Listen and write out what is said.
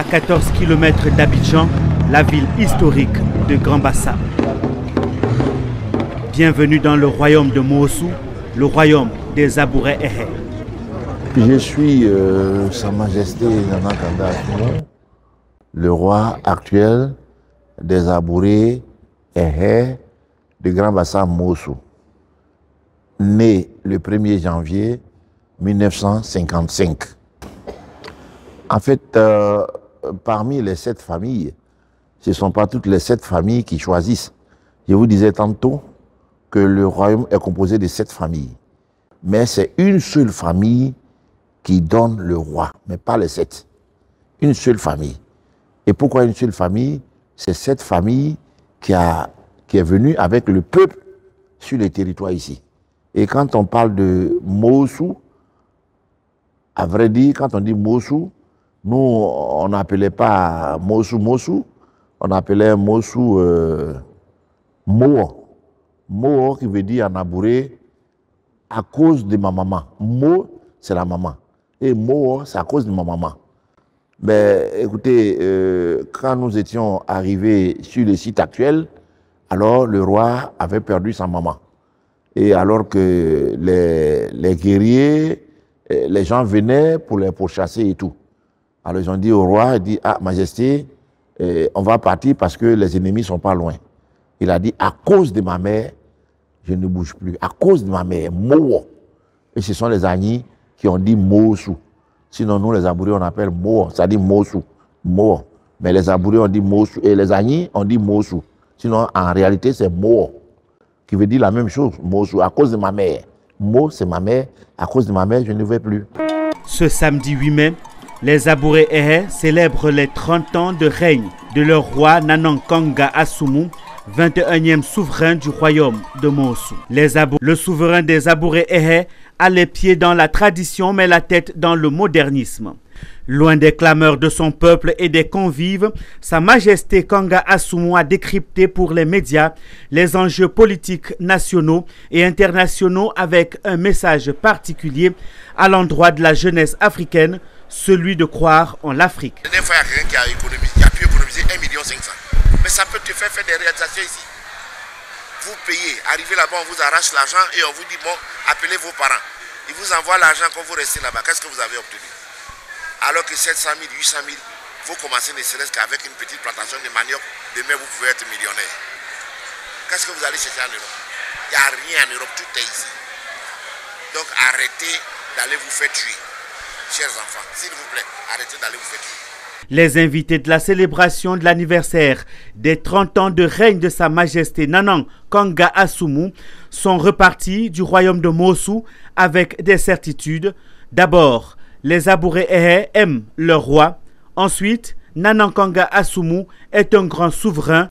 À 14 km d'Abidjan, la ville historique de Grand-Bassam. Bienvenue dans le royaume de Moossou, le royaume des Abouré Ehé. Je suis Sa Majesté Nana Kanga Assoumou, le roi actuel des Abouré Ehé de Grand-Bassam Moossou, né le 1er janvier 1955. En fait, parmi les 7 familles, ce ne sont pas toutes les 7 familles qui choisissent. Je vous disais tantôt que le royaume est composé de 7 familles. Mais c'est une seule famille qui donne le roi, mais pas les 7. Une seule famille. Et pourquoi une seule famille? C'est cette famille qui est venue avec le peuple sur les territoires ici. Et quand on parle de Moossou, à vrai dire, quand on dit Moossou, nous, on n'appelait pas Moossou, on appelait Moossou Mo. Mo qui veut dire en abouré à cause de ma maman. Mo, c'est la maman. Et Mo, c'est à cause de ma maman. Mais écoutez, quand nous étions arrivés sur le site actuel, alors le roi avait perdu sa maman. Et alors que les guerriers, les gens venaient pour les pourchasser et tout. Alors ils ont dit au roi, il dit, ah, Majesté, on va partir parce que les ennemis ne sont pas loin. Il a dit, à cause de ma mère, je ne bouge plus. À cause de ma mère, Mo. Et ce sont les Agnis qui ont dit Moossou. Sinon, nous, les Abourés, on appelle Mo, ça dit Moossou. Mo. Mais les Abourés, on dit Moossou. Et les Agnis, on dit Moossou. Sinon, en réalité, c'est Mo, qui veut dire la même chose, Moossou, à cause de ma mère. Mo, c'est ma mère. À cause de ma mère, je ne vais plus. Ce samedi 8 mai, les Abouré Ehé célèbrent les 30 ans de règne de leur roi Nana Kanga Assoumou, 21e souverain du royaume de Moossou. Le souverain des Abouré Ehé a les pieds dans la tradition mais la tête dans le modernisme. Loin des clameurs de son peuple et des convives, Sa Majesté Kanga Assoumou a décrypté pour les médias les enjeux politiques nationaux et internationaux avec un message particulier à l'endroit de la jeunesse africaine, celui de croire en l'Afrique. La dernière fois, il y a quelqu'un qui a pu économiser 1,5 million. Mais ça peut te faire des réalisations ici. Vous payez, arrivez là-bas, on vous arrache l'argent et on vous dit, bon, appelez vos parents. Ils vous envoient l'argent quand vous restez là-bas. Qu'est-ce que vous avez obtenu? Alors que 700 000, 800 000, vous commencez ne serait-ce qu'avec une petite plantation de manioc, demain vous pouvez être millionnaire. Qu'est-ce que vous allez chercher en Europe? Il n'y a rien en Europe, tout est ici. Donc arrêtez d'aller vous faire tuer. Chers enfants, s'il vous plaît, arrêtez d'aller vous faire tuer. Les invités de la célébration de l'anniversaire des 30 ans de règne de Sa Majesté Nana Kanga Assoumou sont repartis du royaume de Moossou avec des certitudes. D'abord, les Abouré Ehé aiment leur roi. Ensuite, Nana Kanga Assoumou est un grand souverain.